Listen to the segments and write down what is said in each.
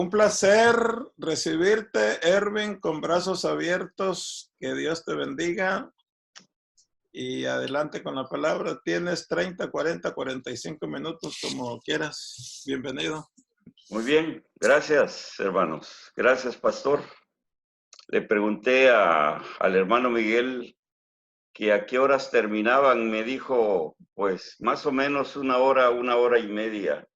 Un placer recibirte, Erwin, con brazos abiertos. Que Dios te bendiga. Y adelante con la palabra. Tienes 30, 40, 45 minutos, como quieras. Bienvenido. Muy bien, gracias, hermanos. Gracias, pastor. Le pregunté al hermano Miguel que a qué horas terminaban. Me dijo, pues, más o menos una hora y media.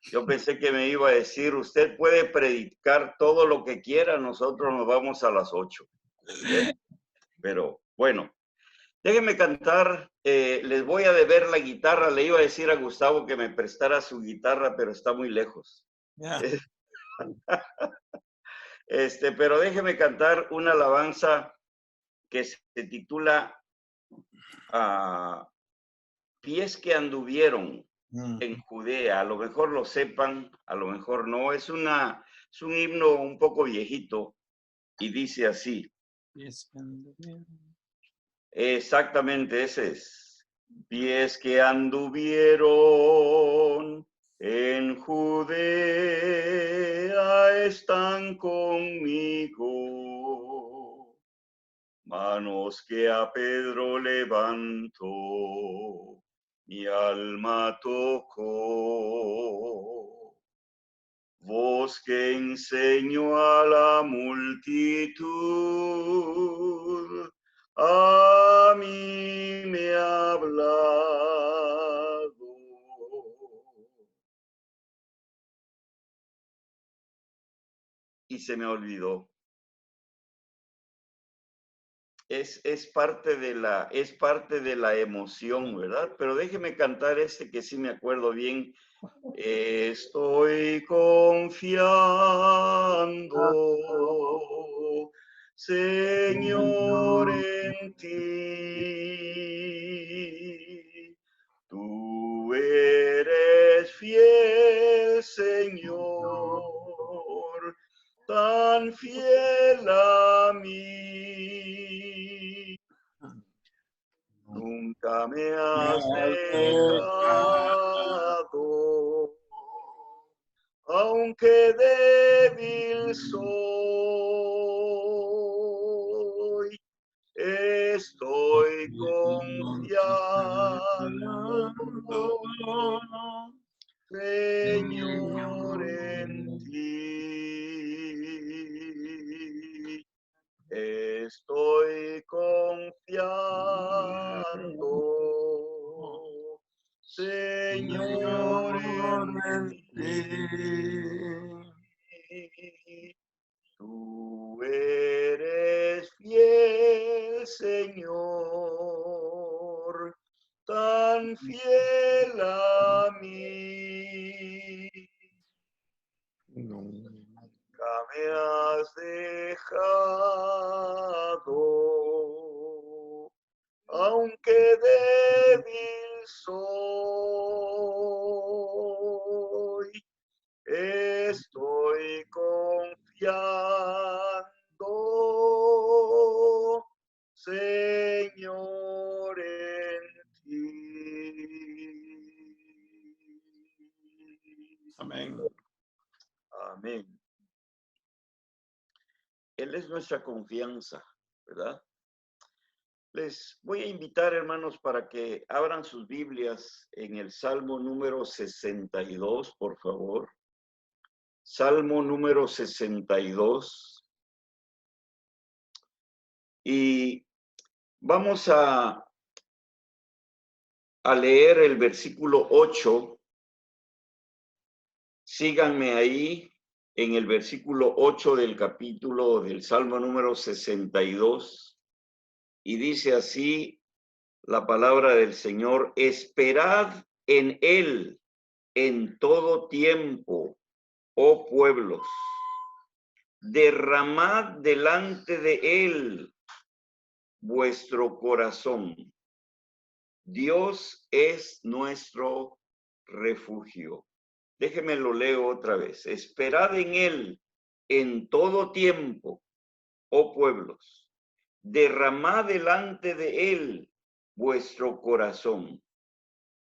Yo pensé que me iba a decir, usted puede predicar todo lo que quiera, nosotros nos vamos a las 8. Pero, bueno, déjenme cantar. Les voy a deber la guitarra. Le iba a decir a Gustavo que me prestara su guitarra, pero está muy lejos. Yeah. Pero déjeme cantar una alabanza que se titula Pies que anduvieron en Judea. A lo mejor lo sepan, a lo mejor no. Es un himno un poco viejito y dice así. Pies que anduvieron. Exactamente, ese es. Pies que anduvieron en Judea están conmigo. Manos que a Pedro levantó, mi alma tocó. Voz que enseñó a la multitud, a mí me ha hablado. Y se me olvidó. Es parte de la emoción, ¿verdad? Pero déjeme cantar que sí me acuerdo bien. Estoy confiando, Señor, en ti. Tú eres fiel, Señor, tan fiel a mí. Nunca me has dejado, aunque débil soy, estoy confiando, Señor, en ti. Estoy confiando, Señor, en ti. Tú eres fiel, Señor, tan fiel a mí. Nunca me has dejado, aunque débil soy, estoy confiando, Señor, en ti. Amén. Amén. Él es nuestra confianza, ¿verdad? Les voy a invitar, hermanos, para que abran sus Biblias en el Salmo número 62, por favor. Salmo número 62. Y vamos a leer el versículo 8. Síganme ahí en el versículo 8 del capítulo del Salmo número 62. Y dice así la palabra del Señor: esperad en Él en todo tiempo, oh pueblos. Derramad delante de Él vuestro corazón. Dios es nuestro refugio. Déjeme lo leo otra vez. Esperad en Él en todo tiempo, oh pueblos. Derramad delante de Él vuestro corazón.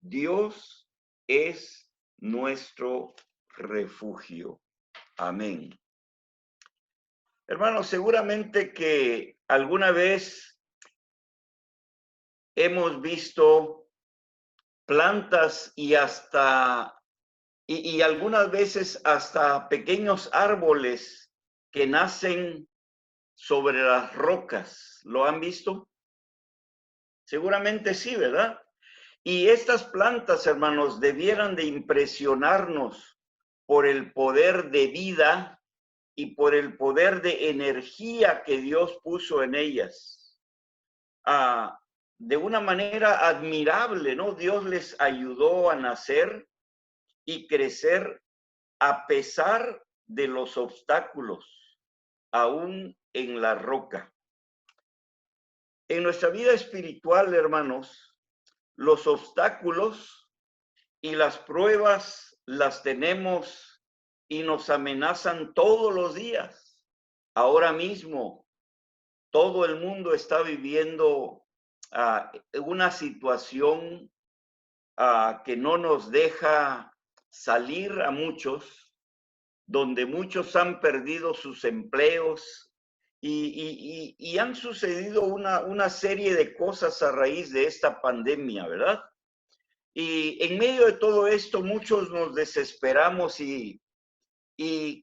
Dios es nuestro refugio. Amén. Hermanos, seguramente que alguna vez hemos visto plantas y algunas veces hasta pequeños árboles que nacen sobre las rocas. ¿Lo han visto? Seguramente sí, ¿verdad? Y estas plantas, hermanos, debieran de impresionarnos por el poder de vida y por el poder de energía que Dios puso en ellas. De una manera admirable, ¿no? Dios les ayudó a nacer y crecer a pesar de los obstáculos, aún en la roca. En nuestra vida espiritual, hermanos, los obstáculos y las pruebas las tenemos y nos amenazan todos los días. Ahora mismo, todo el mundo está viviendo una situación que no nos deja salir a muchos, donde muchos han perdido sus empleos y han sucedido una serie de cosas a raíz de esta pandemia, ¿verdad? Y en medio de todo esto, muchos nos desesperamos y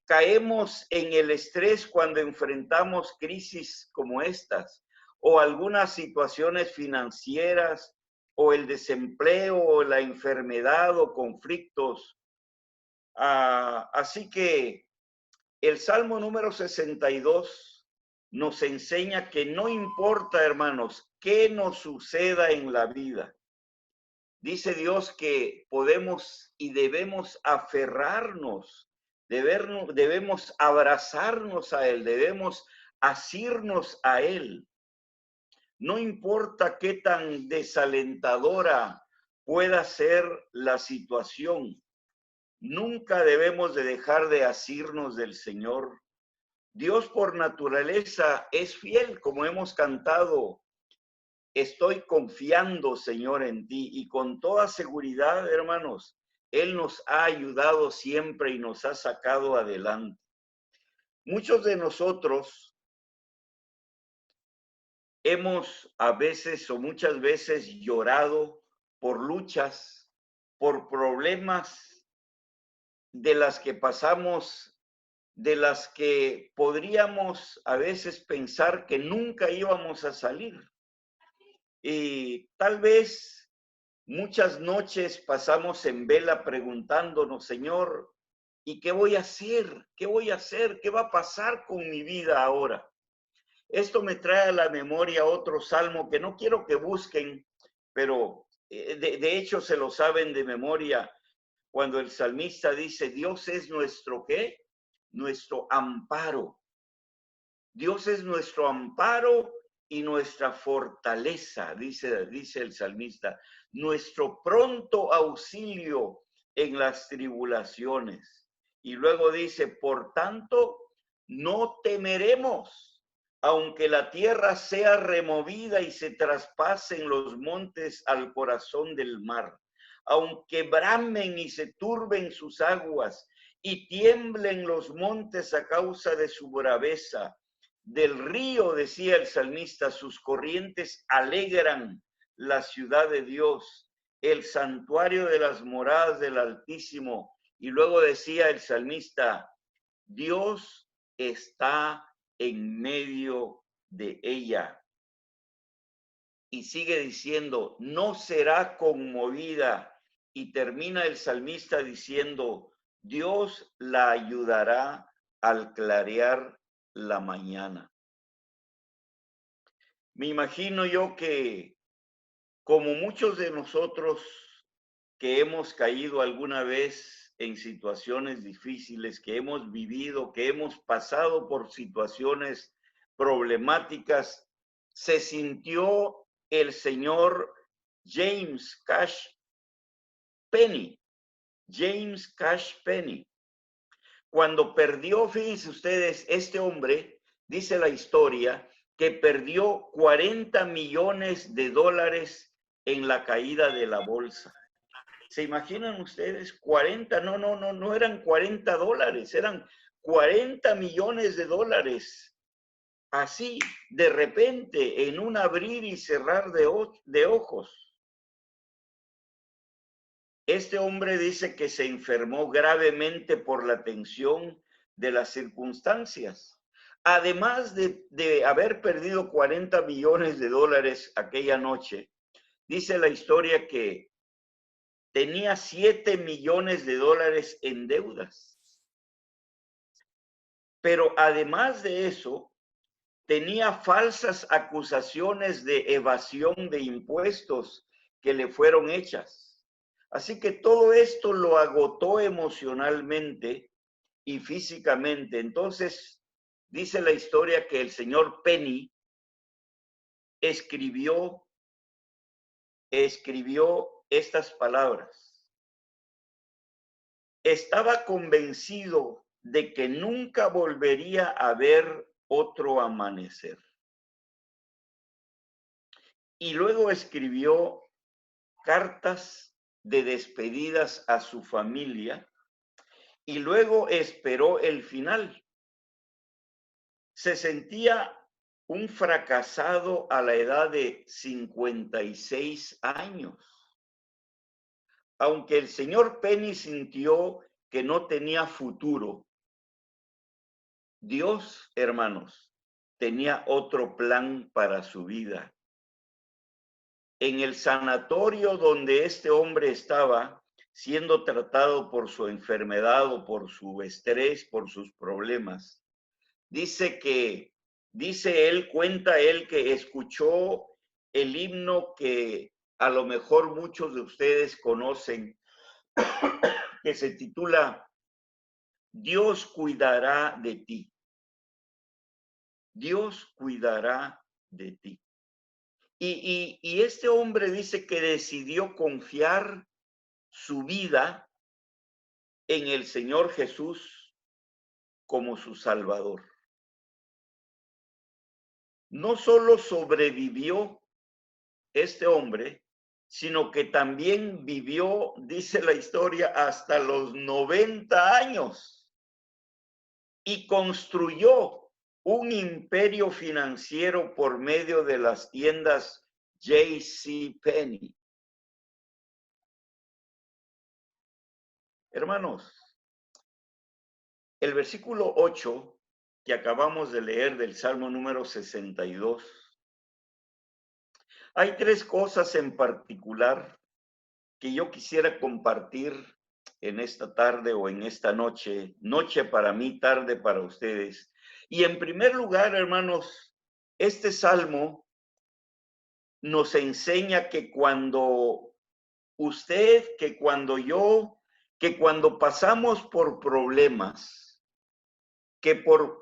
caemos en el estrés cuando enfrentamos crisis como estas, o algunas situaciones financieras, o el desempleo, o la enfermedad, o conflictos. Así que el Salmo número 62 nos enseña que no importa, hermanos, qué nos suceda en la vida. Dice Dios que podemos y debemos aferrarnos, debemos abrazarnos a Él, debemos asirnos a Él. No importa qué tan desalentadora pueda ser la situación, nunca debemos de dejar de asirnos del Señor. Dios por naturaleza es fiel, como hemos cantado. Estoy confiando, Señor, en ti, y con toda seguridad, hermanos, Él nos ha ayudado siempre y nos ha sacado adelante. Muchos de nosotros hemos a veces o muchas veces llorado por luchas, por problemas de las que pasamos, de las que podríamos a veces pensar que nunca íbamos a salir. Y tal vez muchas noches pasamos en vela preguntándonos, Señor, ¿y qué voy a hacer? ¿Qué voy a hacer? ¿Qué va a pasar con mi vida ahora? Esto me trae a la memoria otro salmo que no quiero que busquen, pero de hecho se lo saben de memoria, cuando el salmista dice, Dios es nuestro ¿qué? Nuestro amparo. Dios es nuestro amparo y nuestra fortaleza, dice el salmista, nuestro pronto auxilio en las tribulaciones. Y luego dice, por tanto, no temeremos, aunque la tierra sea removida y se traspasen los montes al corazón del mar, aunque bramen y se turben sus aguas y tiemblen los montes a causa de su braveza. Del río, decía el salmista, sus corrientes alegran la ciudad de Dios, el santuario de las moradas del Altísimo. Y luego decía el salmista, Dios está en medio de ella. Y sigue diciendo, no será conmovida. Y termina el salmista diciendo, Dios la ayudará al clarear la mañana. Me imagino yo que, como muchos de nosotros que hemos caído alguna vez en situaciones difíciles, que hemos vivido, que hemos pasado por situaciones problemáticas, se sintió el señor James Cash Penney. James Cash Penney. Cuando perdió, fíjense ustedes, este hombre, dice la historia, que perdió 40 millones de dólares en la caída de la bolsa. ¿Se imaginan ustedes? 40, no eran 40 dólares, eran 40 millones de dólares, así, de repente, en un abrir y cerrar de ojos. Este hombre dice que se enfermó gravemente por la tensión de las circunstancias. Además de haber perdido 40 millones de dólares aquella noche, dice la historia que tenía 7 millones de dólares en deudas. Pero además de eso, tenía falsas acusaciones de evasión de impuestos que le fueron hechas. Así que todo esto lo agotó emocionalmente y físicamente. Entonces, dice la historia que el señor Penny escribió estas palabras. Estaba convencido de que nunca volvería a ver otro amanecer. Y luego escribió cartas de despedidas a su familia y luego esperó el final. Se sentía un fracasado a la edad de 56 años. Aunque el señor Penny sintió que no tenía futuro, Dios, hermanos, tenía otro plan para su vida. En el sanatorio donde este hombre estaba siendo tratado por su enfermedad o por su estrés, por sus problemas, cuenta él que escuchó el himno que a lo mejor muchos de ustedes conocen, que se titula Dios cuidará de ti. Dios cuidará de ti. Y este hombre dice que decidió confiar su vida en el Señor Jesús como su Salvador. No solo sobrevivió este hombre, sino que también vivió, dice la historia, hasta los 90 años y construyó un imperio financiero por medio de las tiendas JCPenney. Hermanos, el versículo 8 que acabamos de leer del Salmo número 62, hay tres cosas en particular que yo quisiera compartir en esta tarde o en esta noche, noche para mí, tarde para ustedes. Y en primer lugar, hermanos, este salmo nos enseña que cuando usted, que cuando yo, que cuando pasamos por problemas,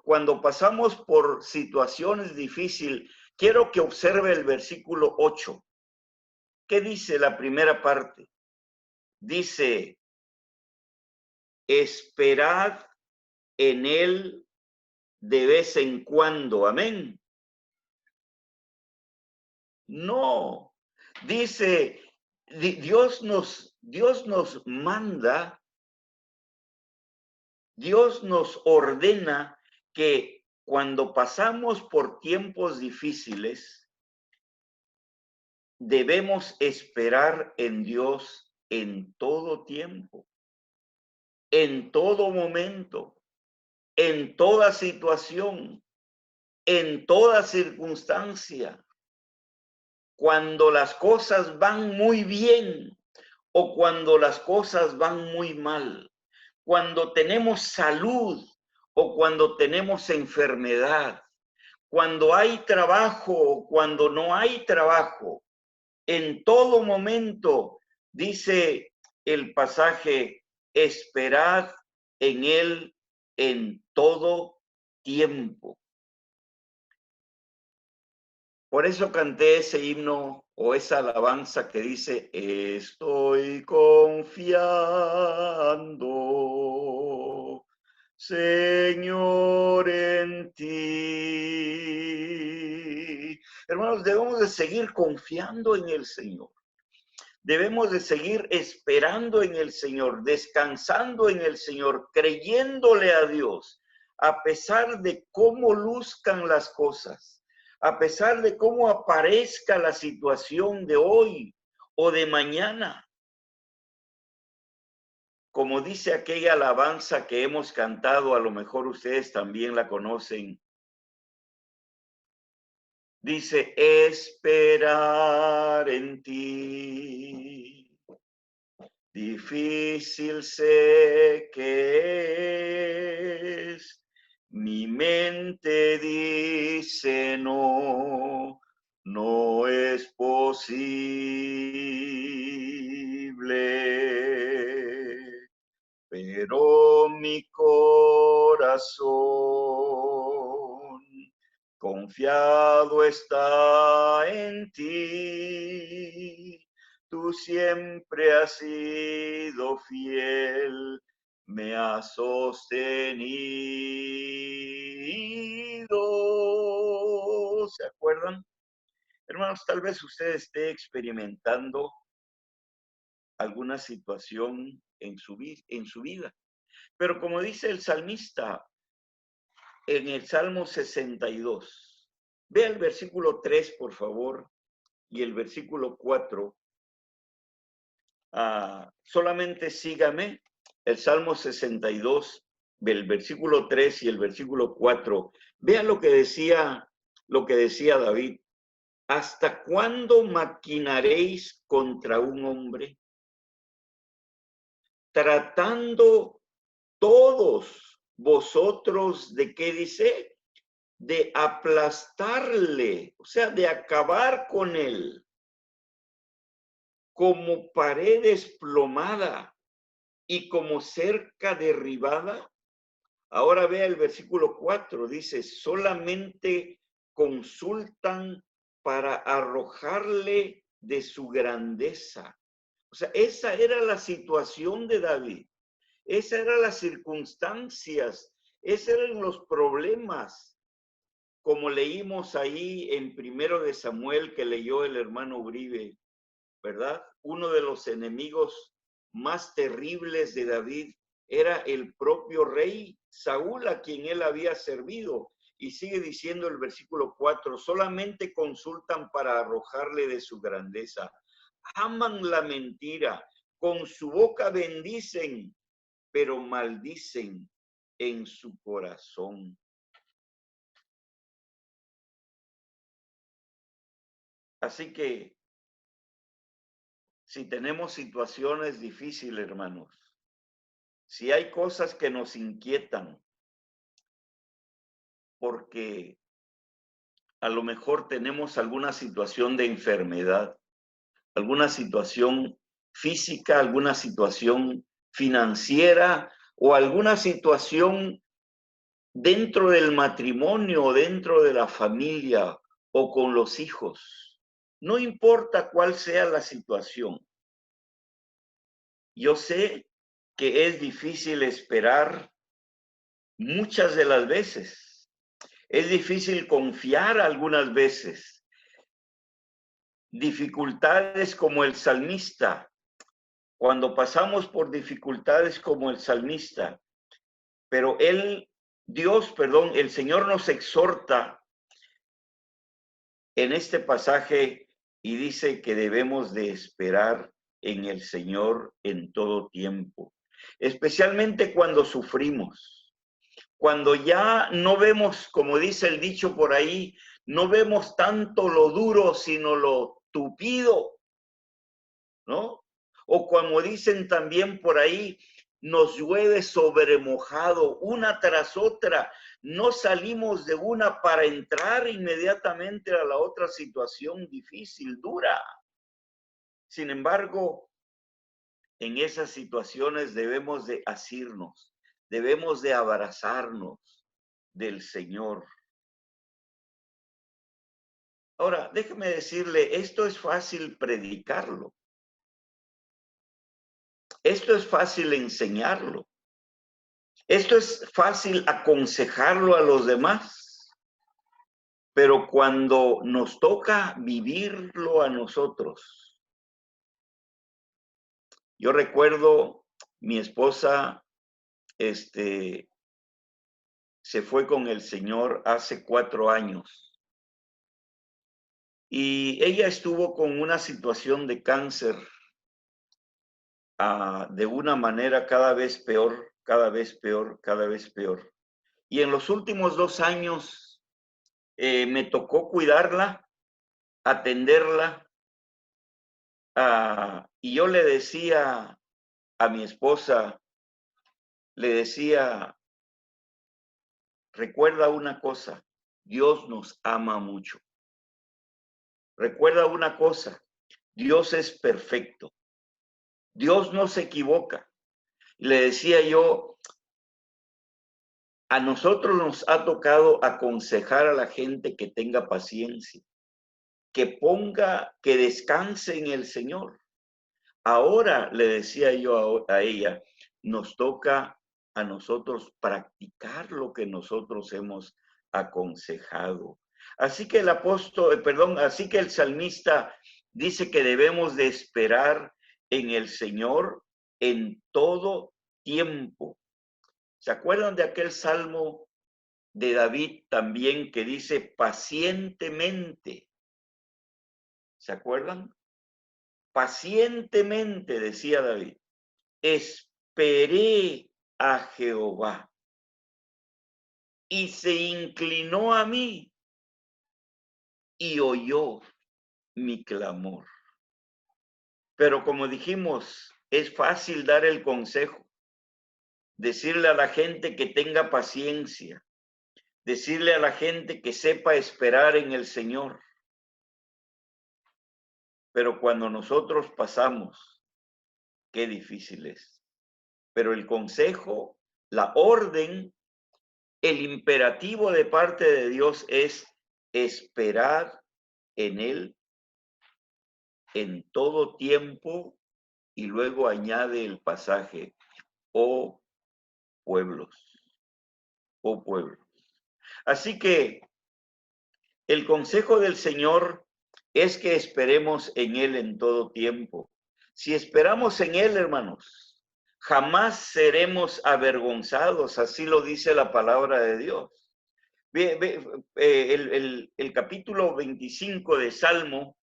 cuando pasamos por situaciones difíciles, quiero que observe el versículo 8. ¿Qué dice la primera parte? Dice, esperad en él de vez en cuando. Amén. No, dice, Dios nos manda, Dios nos ordena que cuando pasamos por tiempos difíciles, debemos esperar en Dios en todo tiempo, en todo momento, en toda situación, en toda circunstancia. Cuando las cosas van muy bien o cuando las cosas van muy mal, cuando tenemos salud o cuando tenemos enfermedad, cuando hay trabajo o cuando no hay trabajo, en todo momento, dice el pasaje, esperad en él en todo tiempo. Por eso canté ese himno o esa alabanza que dice, estoy confiando, Señor, en ti. Hermanos, debemos de seguir confiando en el Señor. Debemos de seguir esperando en el Señor, descansando en el Señor, creyéndole a Dios, a pesar de cómo luzcan las cosas, a pesar de cómo aparezca la situación de hoy o de mañana. Como dice aquella alabanza que hemos cantado, a lo mejor ustedes también la conocen. Dice, esperar en ti. Difícil sé que es. Mi mente dice no, no es posible. Pero mi corazón confiado está en ti. Tú siempre has sido fiel, me has sostenido. ¿Se acuerdan? Hermanos, tal vez usted esté experimentando alguna situación en su vida. Pero como dice el salmista en el Salmo 62, vea el versículo 3, por favor, y el versículo 4. Solamente sígame. El Salmo 62, el versículo 3 y el versículo 4. Vea lo que decía David. ¿Hasta cuándo maquinaréis contra un hombre? Tratando todos vosotros, ¿de qué dice? De aplastarle, o sea, de acabar con él, como pared desplomada y como cerca derribada. Ahora vea el versículo 4, dice, solamente consultan para arrojarle de su grandeza. O sea, esa era la situación de David. Esas eran las circunstancias, esos eran los problemas, como leímos ahí en 1 de Samuel que leyó el hermano Uribe, ¿verdad? Uno de los enemigos más terribles de David era el propio rey Saúl, a quien él había servido. Y sigue diciendo el versículo 4, solamente consultan para arrojarle de su grandeza. Aman la mentira, con su boca bendicen, pero maldicen en su corazón. Así que si tenemos situaciones difíciles, hermanos, si hay cosas que nos inquietan, porque a lo mejor tenemos alguna situación de enfermedad, alguna situación física, alguna situación financiera o alguna situación dentro del matrimonio, dentro de la familia o con los hijos. No importa cuál sea la situación. Yo sé que es difícil esperar muchas de las veces. Es difícil confiar algunas veces. Dificultades como el salmista. Cuando pasamos por dificultades como el salmista, pero el Señor nos exhorta en este pasaje y dice que debemos de esperar en el Señor en todo tiempo, especialmente cuando sufrimos, cuando ya no vemos, como dice el dicho por ahí, no vemos tanto lo duro, sino lo tupido, ¿no? O como dicen también por ahí, nos llueve sobre mojado, una tras otra. No salimos de una para entrar inmediatamente a la otra situación difícil, dura. Sin embargo, en esas situaciones debemos de asirnos, debemos de abrazarnos del Señor. Ahora, déjeme decirle, esto es fácil predicarlo. Esto es fácil enseñarlo. Esto es fácil aconsejarlo a los demás, pero cuando nos toca vivirlo a nosotros. Yo recuerdo mi esposa, se fue con el Señor hace 4 años. Y ella estuvo con una situación de cáncer de una manera cada vez peor, cada vez peor, cada vez peor. Y en los últimos 2 años me tocó cuidarla, atenderla. Y yo le decía a mi esposa, le decía, recuerda una cosa, Dios nos ama mucho. Recuerda una cosa, Dios es perfecto. Dios no se equivoca. Le decía yo, a nosotros nos ha tocado aconsejar a la gente que tenga paciencia, que descanse en el Señor. Ahora, le decía yo a ella, nos toca a nosotros practicar lo que nosotros hemos aconsejado. Así que así que el salmista dice que debemos de esperar en el Señor en todo tiempo. ¿Se acuerdan de aquel salmo de David también que dice pacientemente? ¿Se acuerdan? Pacientemente, decía David, esperé a Jehová y se inclinó a mí y oyó mi clamor. Pero como dijimos, es fácil dar el consejo, decirle a la gente que tenga paciencia, decirle a la gente que sepa esperar en el Señor. Pero cuando nosotros pasamos, qué difícil es. Pero el consejo, la orden, el imperativo de parte de Dios es esperar en Él en todo tiempo, y luego añade el pasaje, oh pueblos, oh pueblos. Así que el consejo del Señor es que esperemos en Él en todo tiempo. Si esperamos en Él, hermanos, jamás seremos avergonzados, así lo dice la palabra de Dios. El capítulo 25 de Salmo,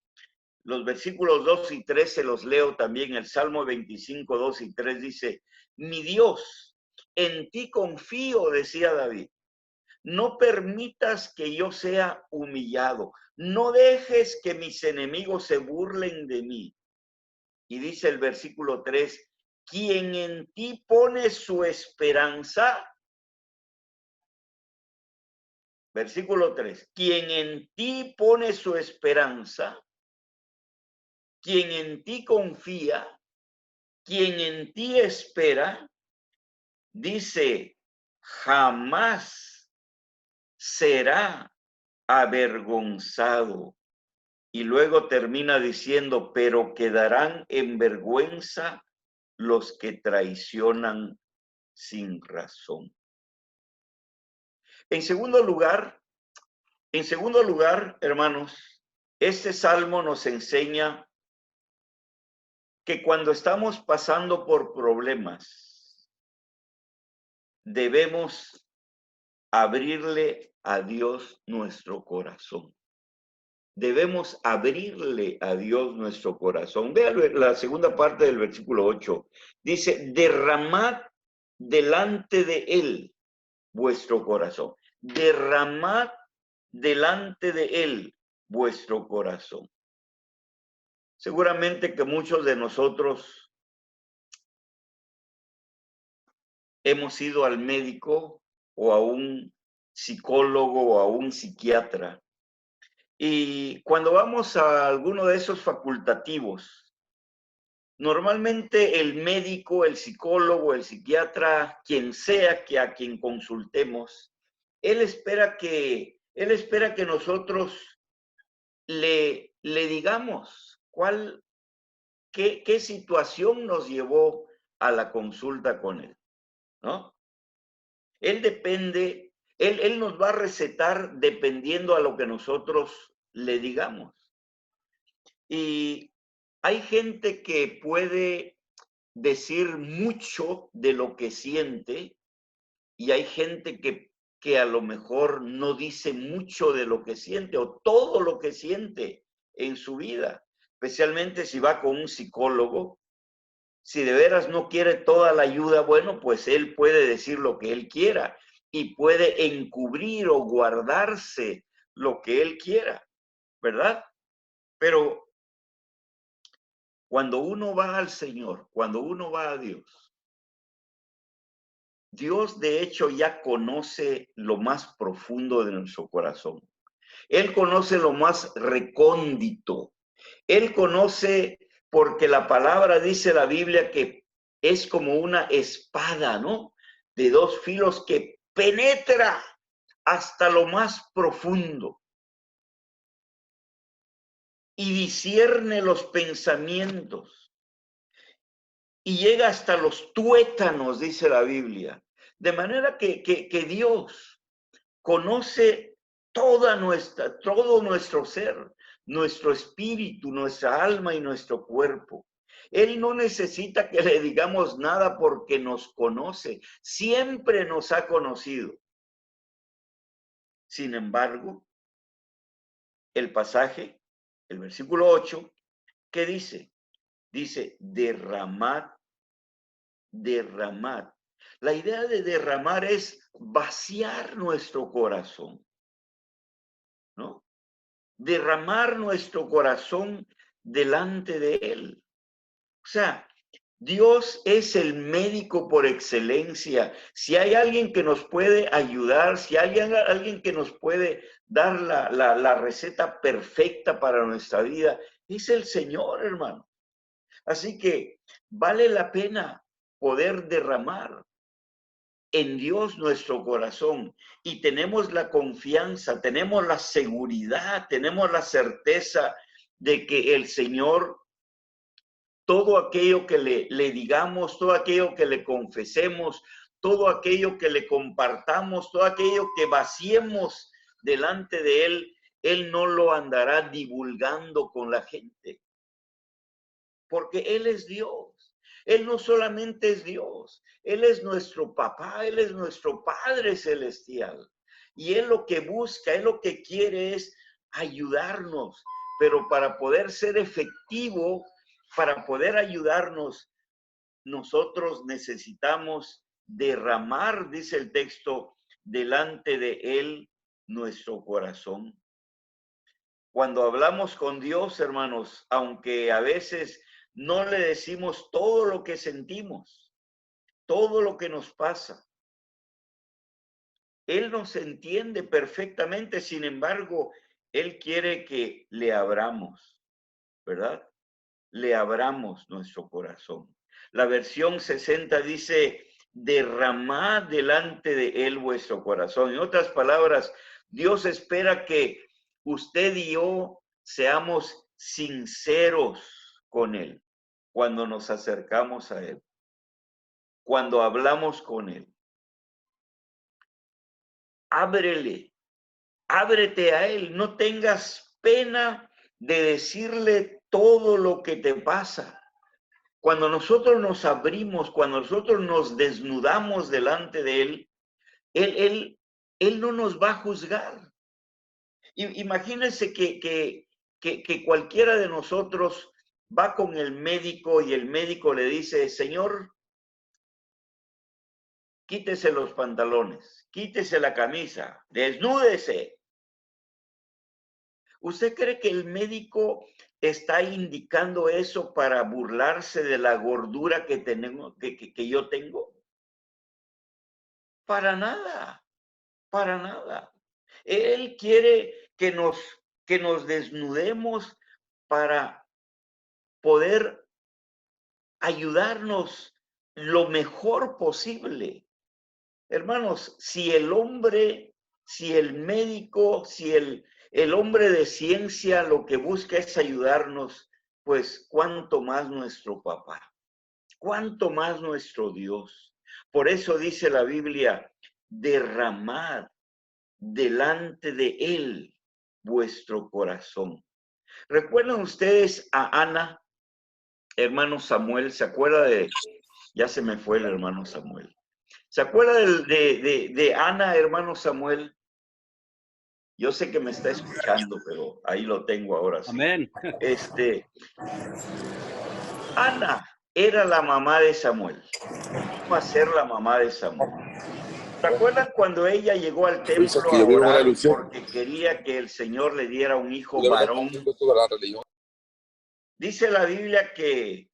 los versículos 2 y 3 se los leo también. El Salmo 25, 2 y 3 dice, mi Dios, en ti confío, decía David. No permitas que yo sea humillado. No dejes que mis enemigos se burlen de mí. Y dice el versículo 3, quien en ti pone su esperanza. Versículo 3, quien en ti pone su esperanza, quien en ti confía, quien en ti espera, dice, jamás será avergonzado. Y luego termina diciendo, pero quedarán en vergüenza los que traicionan sin razón. En segundo lugar, hermanos, este salmo nos enseña que cuando estamos pasando por problemas, debemos abrirle a Dios nuestro corazón. Debemos abrirle a Dios nuestro corazón. Vean la segunda parte del versículo 8. Dice, derramad delante de Él vuestro corazón. Derramad delante de Él vuestro corazón. Seguramente que muchos de nosotros hemos ido al médico o a un psicólogo o a un psiquiatra. Y cuando vamos a alguno de esos facultativos, normalmente el médico, el psicólogo, el psiquiatra, quien sea que a quien consultemos, él espera que nosotros le digamos qué situación nos llevó a la consulta con él, ¿no? Él nos va a recetar dependiendo a lo que nosotros le digamos. Y hay gente que puede decir mucho de lo que siente y hay gente que que a lo mejor no dice mucho de lo que siente o todo lo que siente en su vida, especialmente si va con un psicólogo. Si de veras no quiere toda la ayuda, bueno, pues él puede decir lo que él quiera y puede encubrir o guardarse lo que él quiera, ¿verdad? Pero cuando uno va al Señor, cuando uno va a Dios, Dios de hecho ya conoce lo más profundo de nuestro corazón. Él conoce lo más recóndito. Él conoce, porque la palabra dice la Biblia que es como una espada, ¿no? De dos filos que penetra hasta lo más profundo y discierne los pensamientos y llega hasta los tuétanos, dice la Biblia. De manera que Dios conoce todo nuestro ser, nuestro espíritu, nuestra alma y nuestro cuerpo. Él no necesita que le digamos nada porque nos conoce, siempre nos ha conocido. Sin embargo, el pasaje, el versículo 8, ¿qué dice? Dice, derramad, derramad. La idea de derramar es vaciar nuestro corazón, ¿no? Derramar nuestro corazón delante de Él. O sea, Dios es el médico por excelencia. Si hay alguien que nos puede ayudar, si hay alguien que nos puede dar la receta perfecta para nuestra vida, es el Señor, hermano. Así que vale la pena poder derramar en Dios nuestro corazón y tenemos la confianza, tenemos la seguridad, tenemos la certeza de que el Señor, todo aquello que le digamos, todo aquello que le confesemos, todo aquello que le compartamos, todo aquello que vaciemos delante de Él, Él no lo andará divulgando con la gente, porque Él es Dios. Él no solamente es Dios, Él es nuestro papá, Él es nuestro Padre celestial. Y Él lo que busca, Él lo que quiere es ayudarnos. Pero para poder ser efectivo, para poder ayudarnos, nosotros necesitamos derramar, dice el texto, delante de Él nuestro corazón. Cuando hablamos con Dios, hermanos, aunque a veces no le decimos todo lo que sentimos, todo lo que nos pasa, Él nos entiende perfectamente. Sin embargo, Él quiere que le abramos, ¿verdad? Le abramos nuestro corazón. La versión 60 dice, derramad delante de Él vuestro corazón. En otras palabras, Dios espera que usted y yo seamos sinceros con Él cuando nos acercamos a Él, cuando hablamos con Él. Ábrele, ábrete a Él, no tengas pena de decirle todo lo que te pasa. Cuando nosotros nos abrimos, cuando nosotros nos desnudamos delante de Él, Él no nos va a juzgar. Imagínense que cualquiera de nosotros va con el médico y el médico le dice, Señor, quítese los pantalones, quítese la camisa, desnúdese. ¿Usted cree que el médico está indicando eso para burlarse de la gordura que tenemos, que yo tengo? Para nada, para nada. Él quiere que nos desnudemos para poder ayudarnos lo mejor posible. Hermanos, si el hombre, si el médico, si el hombre de ciencia lo que busca es ayudarnos, pues cuánto más nuestro papá, cuánto más nuestro Dios. Por eso dice la Biblia, derramad delante de Él vuestro corazón. ¿Recuerdan ustedes a Ana, hermano Samuel? ¿Se acuerda de? Ya se me fue el hermano Samuel. ¿Se acuerda de Ana, hermano Samuel? Yo sé que me está escuchando, pero ahí lo tengo ahora sí. Amén. Ana era la mamá de Samuel. Vino a ser la mamá de Samuel. ¿Se acuerdan cuando ella llegó al templo a orar porque quería que el Señor le diera un hijo varón? Dice la Biblia que,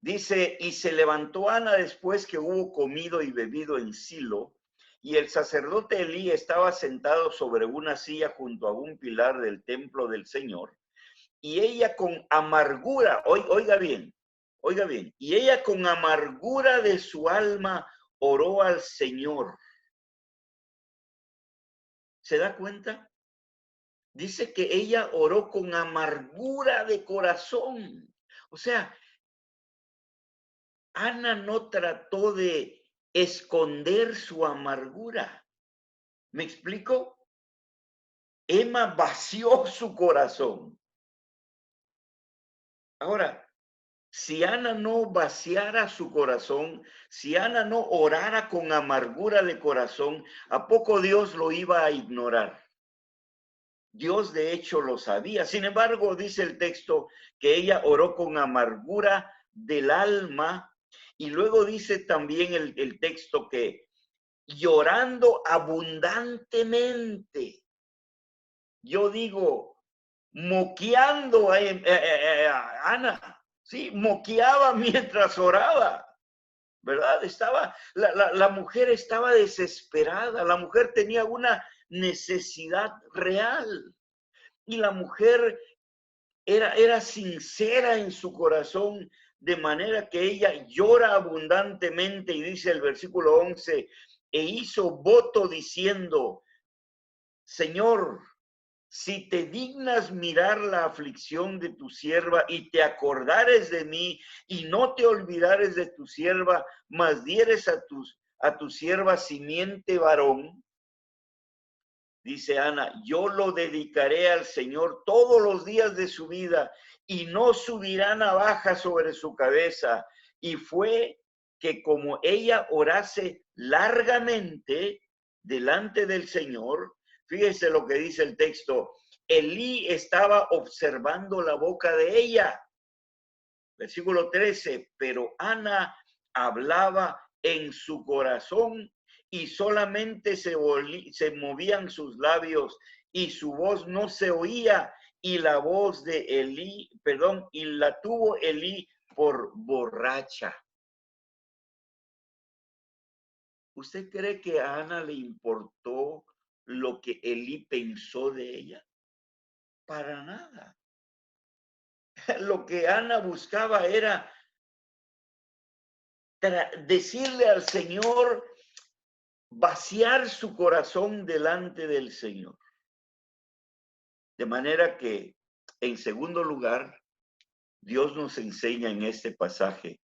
dice, y se levantó Ana después que hubo comido y bebido en Silo, y el sacerdote Elí estaba sentado sobre una silla junto a un pilar del templo del Señor, y ella con amargura, oiga bien, y ella con amargura de su alma oró al Señor. ¿Se da cuenta? Dice que ella oró con amargura de corazón. O sea, Ana no trató de esconder su amargura. ¿Me explico? Emma vació su corazón. Ahora, si Ana no vaciara su corazón, si Ana no orara con amargura de corazón, ¿a poco Dios lo iba a ignorar? Dios de hecho lo sabía. Sin embargo, dice el texto que ella oró con amargura del alma, y luego dice también el texto que llorando abundantemente. Yo digo, moqueando a Ana, sí, moqueaba mientras oraba, ¿verdad? La mujer estaba desesperada, la mujer tenía una necesidad real, y la mujer era sincera en su corazón, de manera que ella llora abundantemente, y dice el versículo 11, e hizo voto diciendo, Señor, si te dignas mirar la aflicción de tu sierva y te acordares de mí y no te olvidares de tu sierva, mas dieres a tu sierva simiente varón, dice Ana, yo lo dedicaré al Señor todos los días de su vida y no subirá navaja sobre su cabeza. Y fue que como ella orase largamente delante del Señor, fíjese lo que dice el texto, Elí estaba observando la boca de ella. Versículo 13, pero Ana hablaba en su corazón y solamente se movían sus labios y su voz no se oía, y la voz de Elí, perdón, y la tuvo Elí por borracha. ¿Usted cree que a Ana le importó lo que Elí pensó de ella? Para nada. Lo que Ana buscaba era decirle al Señor, vaciar su corazón delante del Señor. De manera que, en segundo lugar, Dios nos enseña en este pasaje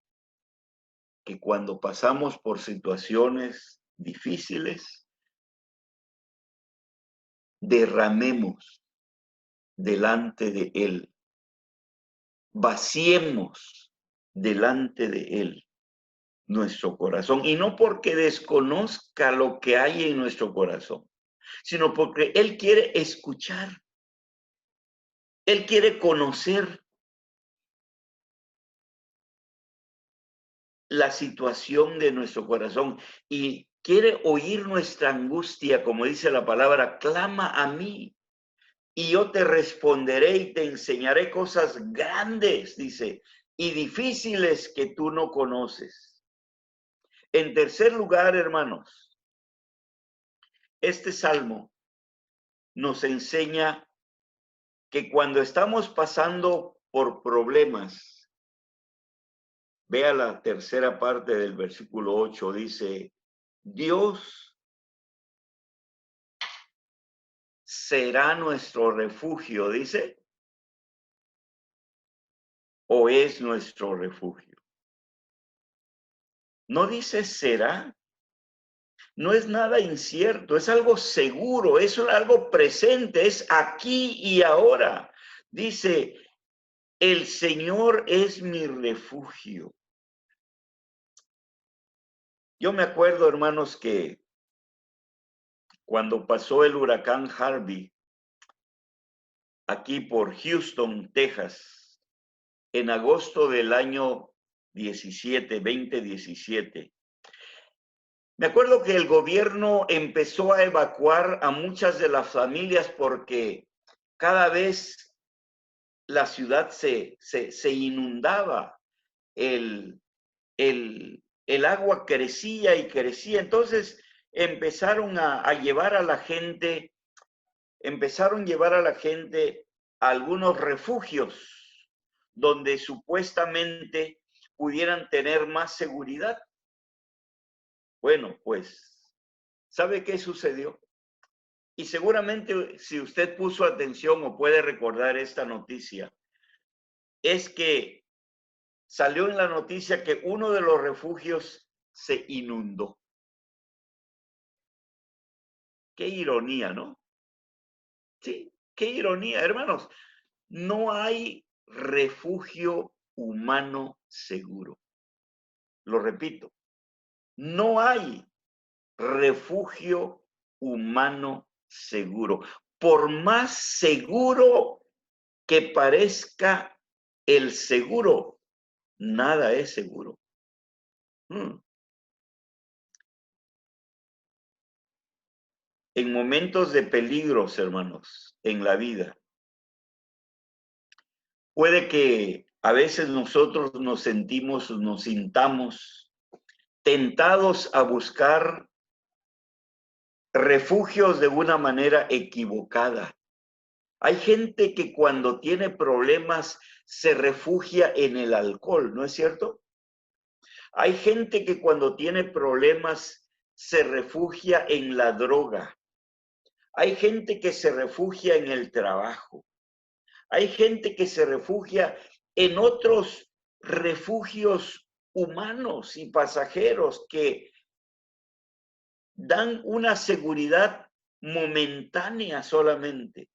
que cuando pasamos por situaciones difíciles, derramemos delante de Él, vaciemos delante de Él nuestro corazón, y no porque desconozca lo que hay en nuestro corazón, sino porque Él quiere escuchar, Él quiere conocer la situación de nuestro corazón y quiere oír nuestra angustia, como dice la palabra, clama a mí y yo te responderé y te enseñaré cosas grandes, dice, y difíciles que tú no conoces. En tercer lugar, hermanos, este salmo nos enseña que cuando estamos pasando por problemas, vea la tercera parte del versículo 8, dice, Dios será nuestro refugio, dice, o es nuestro refugio. No dice será, no es nada incierto, es algo seguro, es algo presente, es aquí y ahora. Dice, el Señor es mi refugio. Yo me acuerdo, hermanos, que cuando pasó el huracán Harvey aquí por Houston, Texas, en agosto del año 2017, me acuerdo que el gobierno empezó a evacuar a muchas de las familias porque cada vez la ciudad se inundaba, el agua crecía y crecía. Entonces empezaron a llevar a la gente, a algunos refugios donde supuestamente pudieran tener más seguridad. Bueno, pues, ¿sabe qué sucedió? Y seguramente si usted puso atención o puede recordar esta noticia, es que salió en la noticia que uno de los refugios se inundó. Qué ironía, ¿no? Sí, qué ironía, hermanos. No hay refugio humano seguro. Lo repito, no hay refugio humano seguro. Por más seguro que parezca el seguro, nada es seguro. En momentos de peligros, hermanos, en la vida, puede que a veces nosotros nos sintamos tentados a buscar refugios de una manera equivocada. Hay gente que cuando tiene problemas se refugia en el alcohol, ¿no es cierto? Hay gente que cuando tiene problemas se refugia en la droga. Hay gente que se refugia en el trabajo. Hay gente que se refugia en otros refugios humanos y pasajeros que dan una seguridad momentánea solamente.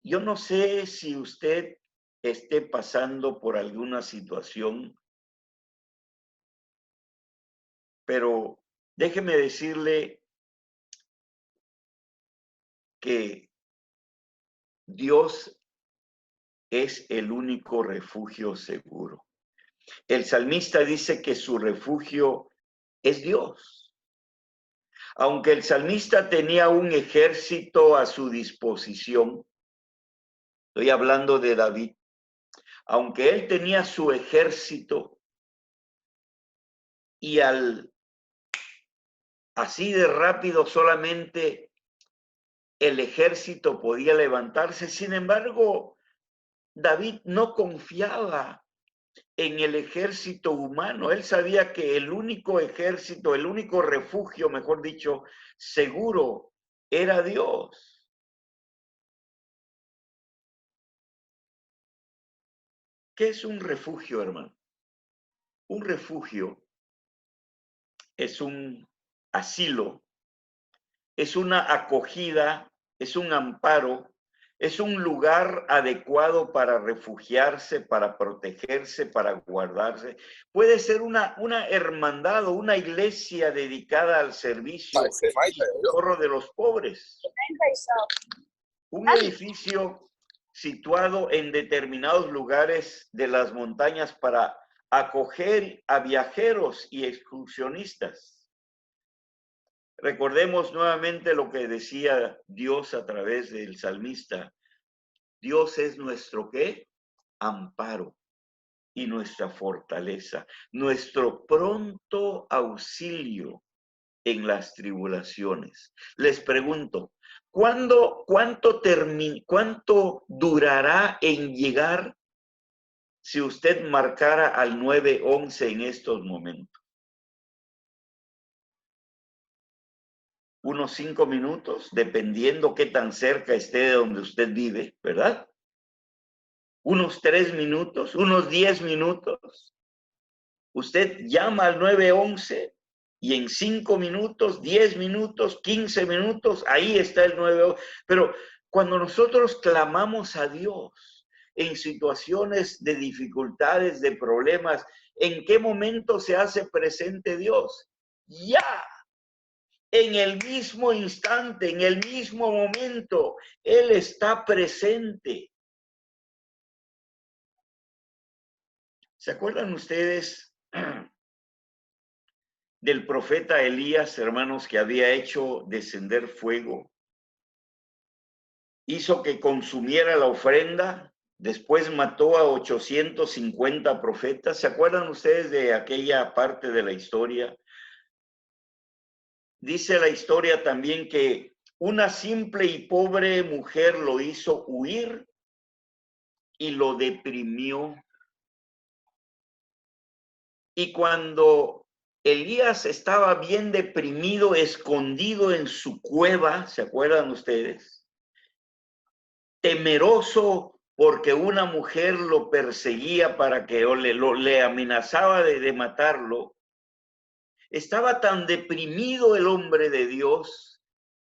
Yo no sé si usted esté pasando por alguna situación, pero déjeme decirle que Dios es el único refugio seguro. El salmista dice que su refugio es Dios. Aunque el salmista tenía un ejército a su disposición, estoy hablando de David, aunque él tenía su ejército y así de rápido solamente el ejército podía levantarse, sin embargo, David no confiaba en el ejército humano. Él sabía que el único ejército, el único refugio, mejor dicho, seguro, era Dios. ¿Qué es un refugio, hermano? Un refugio es un asilo, es una acogida, es un amparo, es un lugar adecuado para refugiarse, para protegerse, para guardarse. Puede ser una hermandad o una iglesia dedicada al servicio y socorro de los pobres. Un edificio situado en determinados lugares de las montañas para acoger a viajeros y excursionistas. Recordemos nuevamente lo que decía Dios a través del salmista. Dios es nuestro ¿qué? Amparo y nuestra fortaleza, nuestro pronto auxilio en las tribulaciones. Les pregunto, ¿cuánto durará en llegar si usted marcara al 911 en estos momentos? Unos 5 minutos, dependiendo qué tan cerca esté de donde usted vive, ¿verdad? Unos 3 minutos, unos 10 minutos. Usted llama al 911 y en 5 minutos, 10 minutos, 15 minutos, ahí está el 911. Pero cuando nosotros clamamos a Dios en situaciones de dificultades, de problemas, ¿En qué momento se hace presente Dios? Ya, en el mismo instante, en el mismo momento, Él está presente. ¿Se acuerdan ustedes del profeta Elías, hermanos, que había hecho descender fuego? Hizo que consumiera la ofrenda, después mató a 850 profetas. ¿Se acuerdan ustedes de aquella parte de la historia? Dice la historia también que una simple y pobre mujer lo hizo huir y lo deprimió. Y cuando Elías estaba bien deprimido, escondido en su cueva, ¿se acuerdan ustedes? Temeroso porque una mujer lo perseguía para que le amenazaba de matarlo. Estaba tan deprimido el hombre de Dios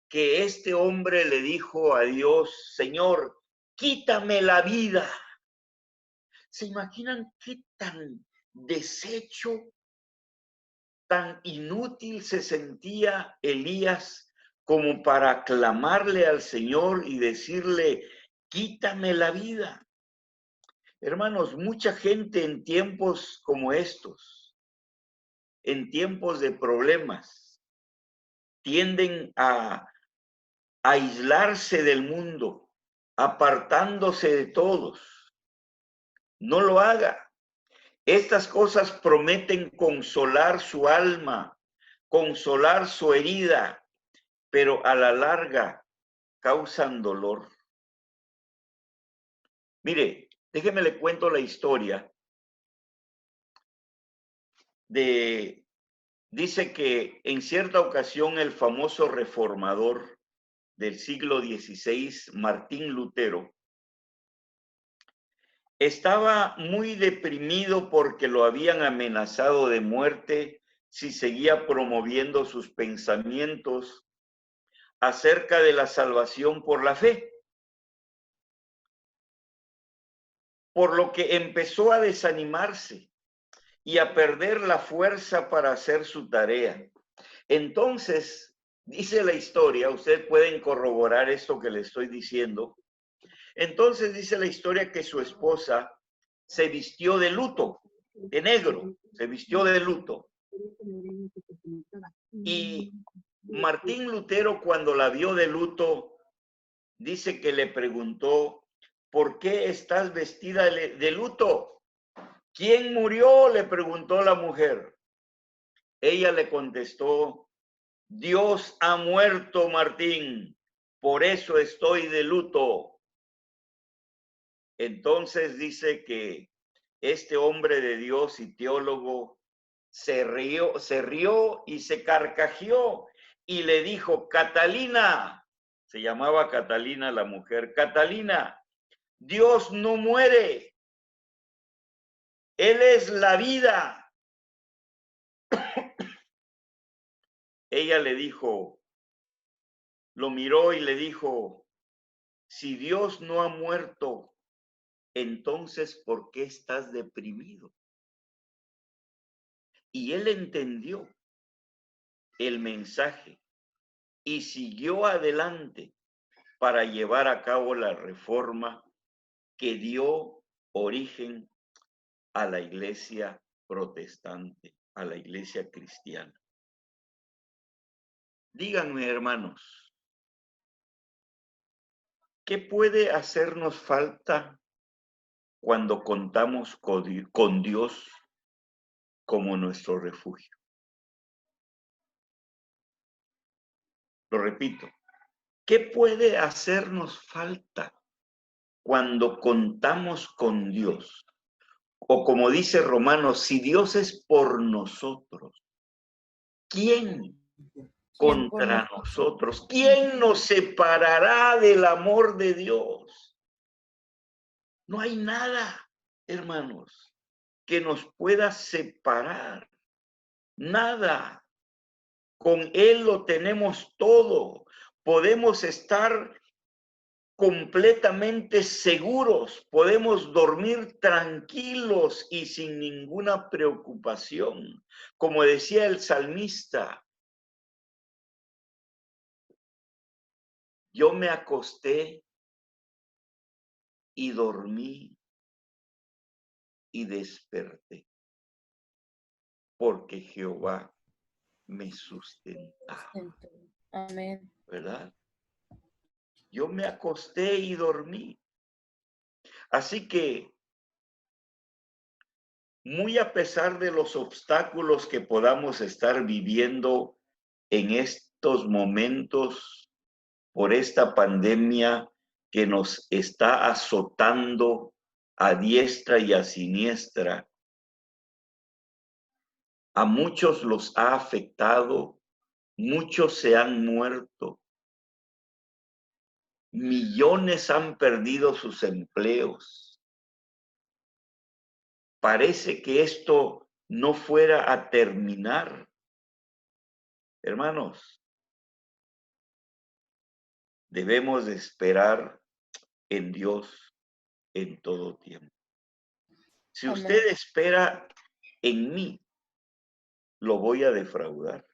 que este hombre le dijo a Dios: Señor, quítame la vida. ¿Se imaginan qué tan deshecho, tan inútil se sentía Elías como para clamarle al Señor y decirle: quítame la vida? Hermanos, mucha gente en tiempos como estos, en tiempos de problemas, tienden a aislarse del mundo, apartándose de todos. No lo haga. Estas cosas prometen consolar su alma, consolar su herida, pero a la larga causan dolor. Mire, déjeme le cuento la historia de... Dice que en cierta ocasión el famoso reformador del siglo XVI, Martín Lutero, estaba muy deprimido porque lo habían amenazado de muerte si seguía promoviendo sus pensamientos acerca de la salvación por la fe. Por lo que empezó a desanimarse y a perder la fuerza para hacer su tarea. Entonces, dice la historia, ustedes pueden corroborar esto que le estoy diciendo. Entonces dice la historia que su esposa se vistió de luto, de negro, se vistió de luto. Y Martín Lutero, cuando la vio de luto, dice que le preguntó: ¿por qué estás vestida de luto? ¿Quién murió?, le preguntó la mujer. Ella le contestó: Dios ha muerto, Martín, por eso estoy de luto. Entonces dice que este hombre de Dios y teólogo se rió y se carcajeó y le dijo: Catalina, se llamaba Catalina la mujer, Catalina, Dios no muere, Él es la vida. Ella le dijo, lo miró y le dijo: si Dios no ha muerto, entonces ¿por qué estás deprimido? Y él entendió el mensaje y siguió adelante para llevar a cabo la reforma que dio origen a la iglesia protestante, a la iglesia cristiana. Díganme, hermanos, ¿qué puede hacernos falta cuando contamos con Dios como nuestro refugio? Lo repito, ¿qué puede hacernos falta cuando contamos con Dios? O como dice Romanos, si Dios es por nosotros, ¿quién contra nosotros? ¿Quién nos separará del amor de Dios? No hay nada, hermanos, que nos pueda separar. Nada. Con Él lo tenemos todo. Podemos estar completamente seguros, podemos dormir tranquilos y sin ninguna preocupación. Como decía el salmista, yo me acosté y dormí y desperté, porque Jehová me sustentaba. Amén. ¿Verdad? Yo me acosté y dormí. Así que, muy a pesar de los obstáculos que podamos estar viviendo en estos momentos por esta pandemia que nos está azotando a diestra y a siniestra, a muchos los ha afectado, muchos se han muerto, millones han perdido sus empleos. Parece que esto no fuera a terminar. Hermanos, debemos de esperar en Dios en todo tiempo. Si Amén. usted espera en mí, lo voy a defraudar.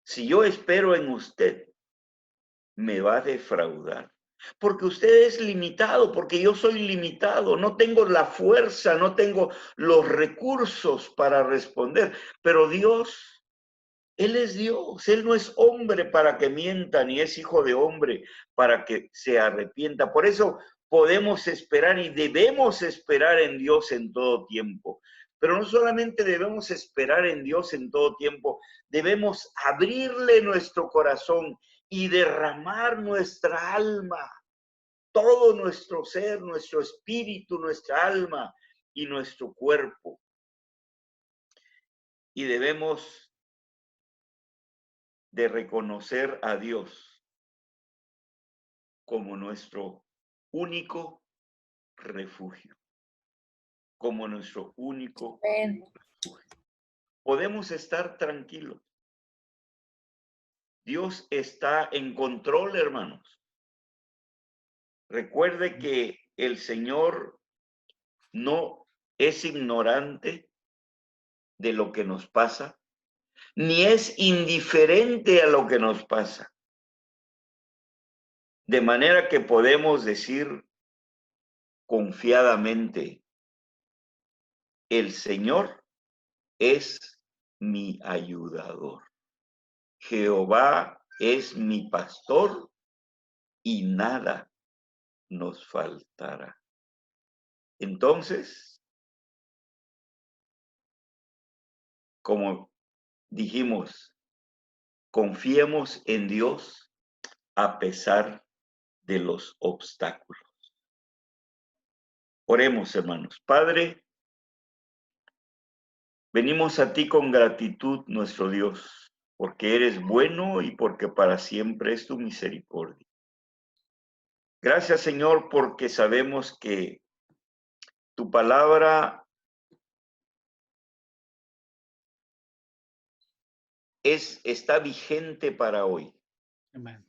Si yo espero en usted, me va a defraudar. Porque usted es limitado, porque yo soy limitado. No tengo la fuerza, no tengo los recursos para responder. Pero Dios, Él es Dios. Él no es hombre para que mienta, ni es hijo de hombre para que se arrepienta. Por eso podemos esperar y debemos esperar en Dios en todo tiempo. Pero no solamente debemos esperar en Dios en todo tiempo, debemos abrirle nuestro corazón y derramar nuestra alma, todo nuestro ser, nuestro espíritu, nuestra alma y nuestro cuerpo. Y debemos de reconocer a Dios como nuestro único refugio, como nuestro único Amén. refugio. Podemos estar tranquilos. Dios está en control, hermanos. Recuerde que el Señor no es ignorante de lo que nos pasa, ni es indiferente a lo que nos pasa. De manera que podemos decir confiadamente, el Señor es mi ayudador. Jehová es mi pastor y nada nos faltará. Entonces, como dijimos, confiemos en Dios a pesar de los obstáculos. Oremos, hermanos. Padre, venimos a ti con gratitud, nuestro Dios, porque eres bueno y porque para siempre es tu misericordia. Gracias, Señor, porque sabemos que tu palabra está vigente para hoy. Amén.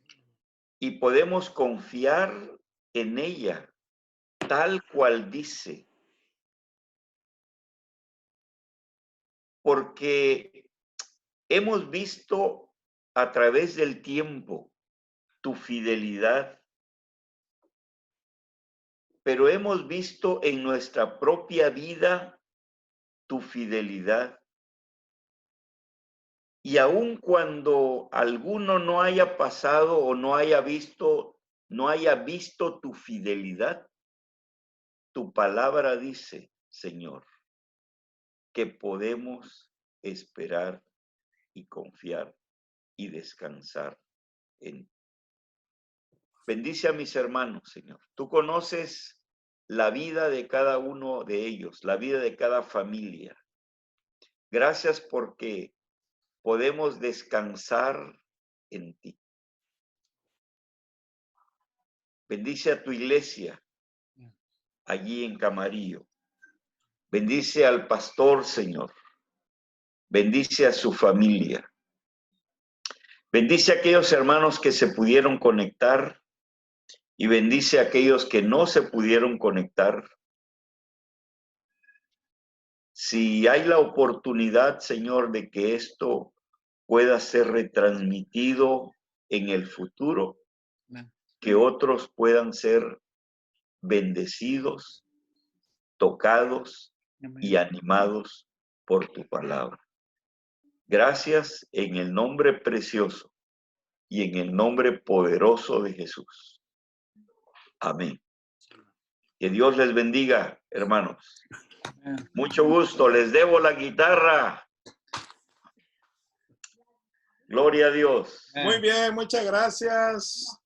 Y podemos confiar en ella, tal cual dice. Porque hemos visto a través del tiempo tu fidelidad, pero hemos visto en nuestra propia vida tu fidelidad. Y aun cuando alguno no haya pasado o no haya visto tu fidelidad, tu palabra dice, Señor, que podemos esperar y confiar y descansar en ti. Bendice a mis hermanos, Señor. Tú conoces la vida de cada uno de ellos, la vida de cada familia. Gracias porque podemos descansar en ti. Bendice a tu iglesia allí en Camarillo. Bendice al pastor, Señor. Bendice a su familia. Bendice a aquellos hermanos que se pudieron conectar y bendice a aquellos que no se pudieron conectar. Si hay la oportunidad, Señor, de que esto pueda ser retransmitido en el futuro, que otros puedan ser bendecidos, tocados y animados por tu palabra. Gracias en el nombre precioso y en el nombre poderoso de Jesús. Amén. Que Dios les bendiga, hermanos. Mucho gusto. Les debo la guitarra. Gloria a Dios. Muy bien, muchas gracias.